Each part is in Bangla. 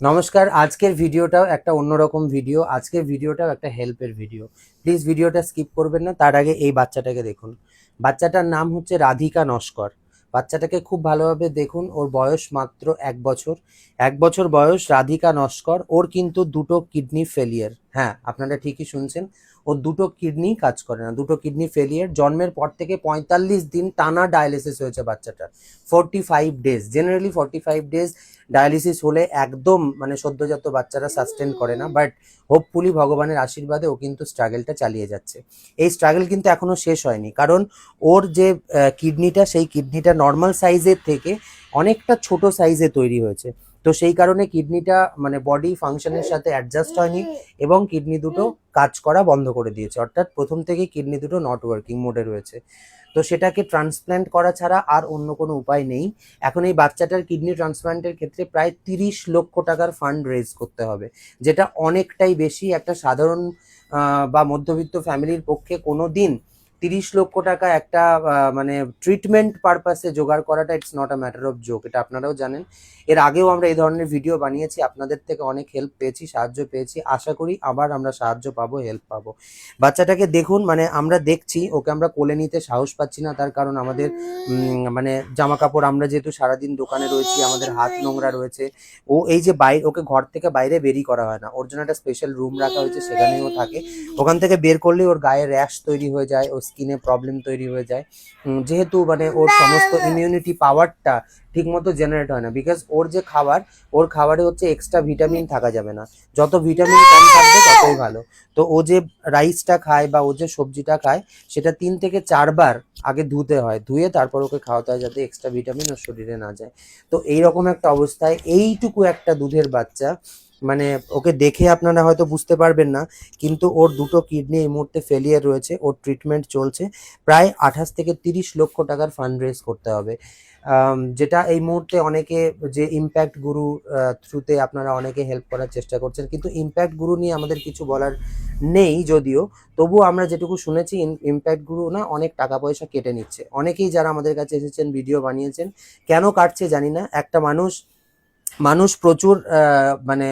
নমস্কার। আজকের ভিডিওটাও একটা অন্যরকম ভিডিও। আজকের ভিডিওটাও একটা হেল্পের ভিডিও। প্লিজ ভিডিওটা স্কিপ করবেন না। তার আগে এই বাচ্চাটাকে দেখুন। বাচ্চাটার নাম হচ্ছে রাধিকা নস্কর। বাচ্চাটাকে খুব ভালোভাবে দেখুন। ওর বয়স মাত্র 1 বছর। 1 বছর বয়স, রাধিকা নস্কর। ওর কিন্তু দুটো কিডনি ফেলিয়ার। হ্যাঁ, আপনারা ঠিকই শুনছেন। ওর দুটো কিডনি কাজ করে না, দুটো কিডনি ফেলিয়ার। জন্মের পর থেকে 45 দিন টানা ডায়ালিসিস হয়েছে বাচ্চাটার। 45 ডেজ, জেনারেলি 45 ডেজ ডায়ালিসিস হলে একদম মানে সদ্যজাত বাচ্চারা সাস্টেন করে না, বাট হোপফুলি ভগবানের আশীর্বাদে ও কিন্তু স্ট্রাগলটা চালিয়ে যাচ্ছে। এই স্ট্রাগল কিন্তু এখনো শেষ হয়নি, কারণ ওর যে কিডনিটা, সেই কিডনিটা নর্মাল সাইজের থেকে অনেকটা ছোট সাইজে তৈরি হয়েছে। তো সেই কারণে কিডনিটা মানে বডি ফাংশনের সাথে অ্যাডজাস্ট হয়নি এবং কিডনি দুটো কাজ করা বন্ধ করে দিয়েছে, অর্থাৎ প্রথম থেকে কিডনি দুটো নট ওয়ার্কিং মোডে রয়েছে। তো সেটাকে ট্রান্সপ্ল্যান্ট করা ছাড়া আর অন্য কোনো উপায় নেই। এখন এই বাচ্চাটার কিডনি ট্রান্সপ্লান্টের ক্ষেত্রে প্রায় 30 লক্ষ টাকার ফান্ড রেজ করতে হবে, যেটা অনেকটাই বেশি। একটা সাধারণ বা মধ্যবিত্ত ফ্যামিলির পক্ষে কোনো দিন 30 লক্ষ টাকা একটা মানে ট্রিটমেন্ট পারপাসে জোগাড় করাটা it's not a matter of joke. এটা আপনারাও জানেন। এর আগেও আমরা এই ধরনের ভিডিও বানিয়েছি, আপনাদের থেকে অনেক হেল্প পেয়েছি, সাহায্য পেয়েছি। আশা করি আবার আমরা সাহায্য পাবো, হেল্প পাবো। বাচ্চাটাকে দেখুন, মানে আমরা দেখছি ওকে, আমরা কোলে নিতে সাহস পাচ্ছি না। তার কারণ আমাদের মানে জামা কাপড়, আমরা যেহেতু সারাদিন দোকানে রয়েছি, আমাদের হাত নোংরা রয়েছে। ও এই যে বাইরে, ওকে ঘর থেকে বাইরে বেরই করা হয় না, ওর জন্য একটা স্পেশাল রুম রাখা হয়েছে, সেখানেই ও থাকে। ওখান থেকে বের করলে ওর গায়ে র্যাশ তৈরি হয়ে যায়, ওর স্কিনে প্রবলেম তৈরি হয়ে যায়। যেহেতু মানে ওর সমস্ত ইমিউনিটি পাওয়ারটা ঠিক মতো জেনারেট হয় না, বিকজ ওর যে খাবার, ওর খাবারে হচ্ছে এক্সট্রা ভিটামিন থাকা যাবে না। যত ভিটামিন কম থাকবে ততই ভালো। তো ও যে রাইসটা খায় বা ও যে সবজিটা খায়, সেটা 3 থেকে 4 বার আগে ধুতে হয়, ধুয়ে তারপর ওকে খাওয়াতে হয়, যাতে এক্সট্রা ভিটামিন ওর শরীরে না যায়। তো এইরকম একটা অবস্থায় এইটুকু একটা দুধের বাচ্চা, মানে ওকে দেখে আপনারা হয়তো বুঝতে পারবেন না, কিন্তু ওর দুটো কিডনি এই মুহূর্তে ফেলিয়ার রয়েছে, ওর ট্রিটমেন্ট চলছে। প্রায় 28 থেকে 30 লক্ষ টাকার ফান্ড রেজ করতে হবে। যেটা এই মুহূর্তে অনেকে, যে ইম্প্যাক্ট গুরু থ্রুতে আপনারা অনেকে হেল্প করার চেষ্টা করছেন, কিন্তু ইম্প্যাক্ট গুরু নিয়ে আমাদের কিছু বলার নেই যদিও। তবু আমরা যেটুকু শুনেছি, ইম্প্যাক্ট গুরু না অনেক টাকা পয়সা কেটে নিচ্ছে। অনেকেই যারা আমাদের কাছে এসেছেন, ভিডিও বানিয়েছেন, কেন কাটছে জানি না। একটা মানুষ মানুষ প্রচুর মানে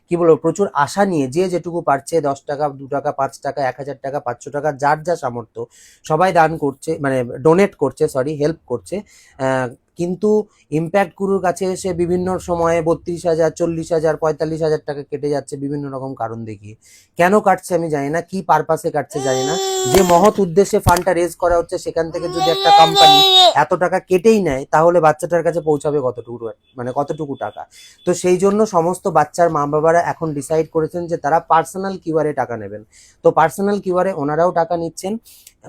কি বলবো, প্রচুর আশা নিয়ে যে যেটুকু পারছে, 10 টাকা, 2 টাকা, 5 টাকা, 1,000 টাকা, 500 টাকা, যার যা সামর্থ্য, সবাই দান করছে, মানে ডোনেট করছে, সরি, হেল্প করছে। কিন্তু ইম্প্যাক্ট গুরুর কাছে এসে বিভিন্ন সময়ে 32,000, 40,000, 45,000 টাকা কেটে যাচ্ছে বিভিন্ন রকম কারণ দেখিয়ে। কেন কাটছে আমি জানি না, কি পারপাসে কাটছে জানি না। যে মহৎ উদ্দেশ্যে ফান্ডটা রেজ করা হচ্ছে, সেখান থেকে যদি একটা কোম্পানি এত টাকা কেটেই নেয়, তাহলে বাচ্চাটার কাছে পৌঁছাবে কতটুকু, মানে কতটুকু টাকা। তো সেই জন্য সমস্ত বাচ্চার মা বাবারা এখন ডিসাইড করেছেন যে তারা পার্সোনাল কিউআরে টাকা নেবেন। তো পার্সোনাল কিউআরে ওনারাও টাকা নিচ্ছেন।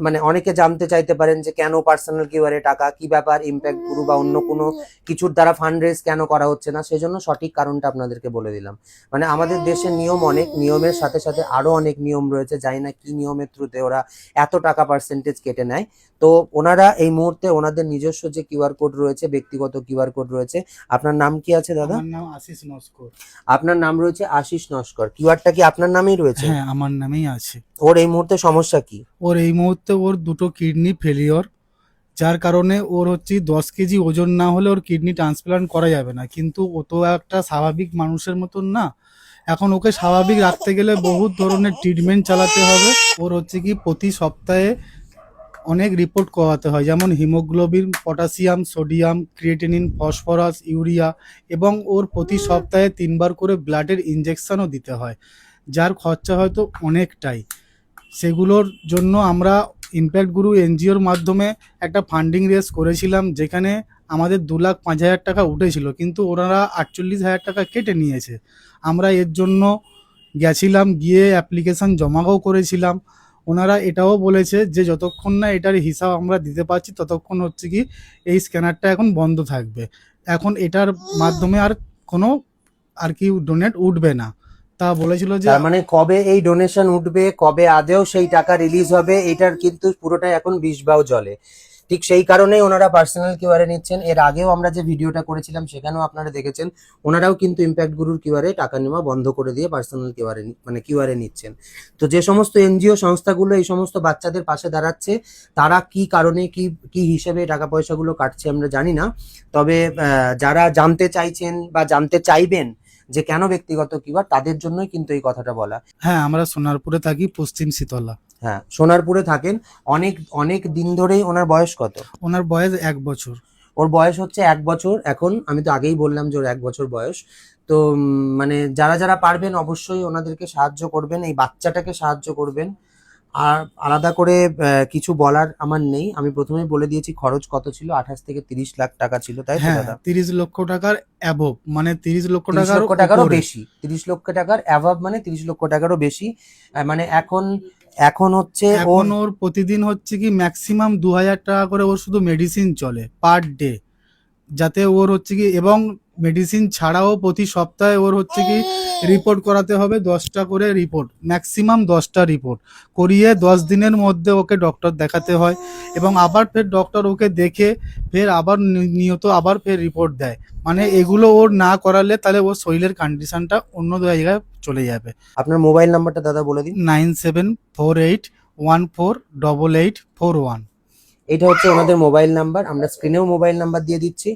মানে অনেকে জানতে চাইতে পারেন যে কেন পার্সোনাল কিউআরে টাকা, কি ব্যাপার, ইম্প্যাক্ট গুরু বা অন্য কোনো কিছুর দ্বারা ফান্ড রেজ কেন করা হচ্ছে না, সেজন্য সঠিক কারণটা আপনাদেরকে বলে দিলাম। মানে আমাদের দেশের নিয়ম অনেক, নিয়মের সাথে সাথে আরো অনেক নিয়ম রয়েছে, জানি না কি নিয়মের থ্রুতে ওরা এত টাকা পার্সেন্টেজ কেটে নেয়। তো ওনারা এই মুহূর্তে ওনাদের নিজস্ব যে কিউআর কোড রয়েছে, ব্যক্তিগত কিউআর কোড রয়েছে। আপনার নাম কি আছে দাদা? আমার নাম আশিস নস্কর। আপনার নাম রয়েছে আশিস নস্কর। কিউআরটা কি আপনার নামেই রয়েছে? হ্যাঁ, আমার নামেই আছে। ওর এই মুহূর্তে সমস্যা কি? ওর এই মুহূর্তে ওর দুটো কিডনি ফেলিওর, যার কারণে ওর হচ্ছে 10 কেজি ওজন না হলে ওর কিডনি ট্রান্সপ্লান্ট করা যাবে না। কিন্তু ও তো একটা স্বাভাবিক মানুষের মতন না। এখন ওকে স্বাভাবিক রাখতে গেলে বহুত ধরনের ট্রিটমেন্ট চালাতে হবে। ওর হচ্ছে কি প্রতি সপ্তাহে অনেক রিপোর্ট করাতে হয়, যেমন haemoglobin, potassium, sodium, creatinine, phosphorus, urea, এবং ওর প্রতি সপ্তাহে 3 বার করে ব্লাডের ইনজেকশনও দিতে হয়, যার খরচা হয়তো অনেকটাই। সেগুলোর জন্য আমরা ইম্প্যাক্ট গুরু এনজিওর মাধ্যমে একটা ফান্ডিং রেজ করেছিলাম, যেখানে আমাদের 2,05,000 টাকা উঠেছিল, কিন্তু ওনারা 48,000 টাকা কেটে নিয়েছে। আমরা এর জন্য গেছিলাম, গিয়ে অ্যাপ্লিকেশন জমাও করেছিলাম। ওনারা এটাও বলেছে যে যতক্ষণ না এটার হিসাব আমরা দিতে পারছি, ততক্ষণ হচ্ছে কি এই স্ক্যানারটা এখন বন্ধ থাকবে। এখন এটার মাধ্যমে আর কোনো আর কি ডোনেট উঠবে না। তা বলেছিল যে তার মানে কবে এই ডোনেশন উঠবে, কবে আদেও সেই টাকা রিলিজ হবে, এটার কিন্তু পুরোটাই এখন বিষবাও জলে। ঠিক সেই কারণেই ওনারা পার্সোনাল কিউআরে নিচ্ছেন। এর আগেও আমরা যে ভিডিওটা করেছিলাম, সেখানেও আপনারা দেখেছেন, ওনারাও কিন্তু ইম্প্যাক্ট গুরুর কিউআরে টাকা নেওয়া বন্ধ করে দিয়ে পার্সোনাল কিউআরে, মানে কিউআরে নিচ্ছেন। তো যে সমস্ত এনজিও সংস্থাগুলো এই সমস্ত বাচ্চাদের পাশে দাঁড়াচ্ছে, তারা কি কারণে, কি কি হিসেবে টাকা পয়সাগুলো কাটছে আমরা জানি না। তবে যারা জানতে চাইছেন বা জানতে চাইবেন, যে কেন ব্যক্তিগত কিউআর, তাদের জন্যই কিন্তু এই কথাটা বলা। হ্যাঁ, আমরা সোনারপুরে থাকি, পশ্চিম শীতলা। হ্যাঁ, সোনারপুরে থাকেন। অনেক অনেক দিন ধরেই। ওনার বয়স কত? ওনার বয়স 1 বছর। ওর বয়স হচ্ছে 1 বছর এখন। আমি তো আগেই বললাম যে ওর 1 বছর বয়স। তো মানে যারা যারা পারবেন অবশ্যই ওনাদেরকে সাহায্য করবেন, এই বাচ্চাটাকে সাহায্য করবেন। আর আলাদা করে কিছু বলার আমার নেই। আমি প্রথমেই বলে দিয়েছি খরচ কত ছিল, 28 থেকে 30 লাখ টাকা ছিল, তাই তো হ্যাঁ, দাদা? 30 লক্ষ টাকার অ্যাবভ, মানে 30 লক্ষ 30 টাকার লক্ষ টাকারও উপরে। বেশি। 30 লক্ষ টাকার অ্যাভাব মানে 30 লক্ষ টাকারও বেশি। মানে এখন এখন হচ্ছে ওর এখন ওর প্রতিদিন হচ্ছে কি ম্যাক্সিমাম 2,000 টাকা করে ওর শুধু মেডিসিন চলে পার ডে, যাতে ওর হচ্ছে কি, এবং মেডিসিন ছাড়াও প্রতি সপ্তাহে ওর হচ্ছে কি রিপোর্ট করাতে হবে, 10টা করে রিপোর্ট, ম্যাক্সিমাম 10টা রিপোর্ট করিয়ে 10 দিনের মধ্যে ওকে ডক্টর দেখাতে হয়, এবং আবার ফের ডক্টর ওকে দেখে ফের আবার নিয়ত আবার ফের রিপোর্ট দেয়। মানে এগুলো ওর না করালে তাহলে ওর শরীরের কন্ডিশনটা অন্য জায়গায় চলে যাবে। আপনার মোবাইল নাম্বারটা দাদা বলে দিন। 9748148841। এটা হচ্ছে ওনাদের মোবাইল নাম্বার। আমরা স্ক্রিনেও মোবাইল নাম্বার দিয়ে দিচ্ছি,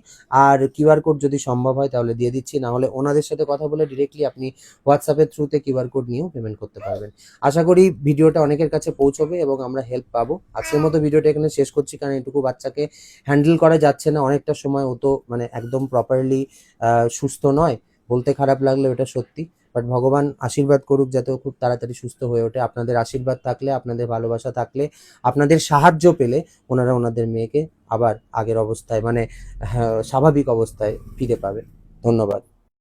আর কিউআর কোড যদি সম্ভব হয় তাহলে দিয়ে দিচ্ছি, না হলে ওনাদের সাথে কথা বলে ডিরেক্টলি আপনি হোয়াটসঅ্যাপের থ্রুতে কিউআর কোড নিয়েও পেমেন্ট করতে পারবেন। আশা করি ভিডিওটা অনেকের কাছে পৌঁছবে এবং আমরা হেল্প পাবো। আজকের মতো ভিডিওটা এখানে শেষ করছি, কারণ এটুকু বাচ্চাকে হ্যান্ডেল করা যাচ্ছে না। অনেকটা সময় ও তো মানে একদম প্রপারলি সুস্থ নয়, বলতে খারাপ লাগলো, এটা সত্যি। বাট ভগবান আশীর্বাদ করুক যাতে ও খুব তাড়াতাড়ি সুস্থ হয়ে ওঠে। আপনাদের আশীর্বাদ থাকলে, আপনাদের ভালোবাসা থাকলে, আপনাদের সাহায্য পেলে ওনারা ওনাদের মেয়েকে আবার আগের অবস্থায় মানে স্বাভাবিক অবস্থায় ফিরে পাবে। ধন্যবাদ।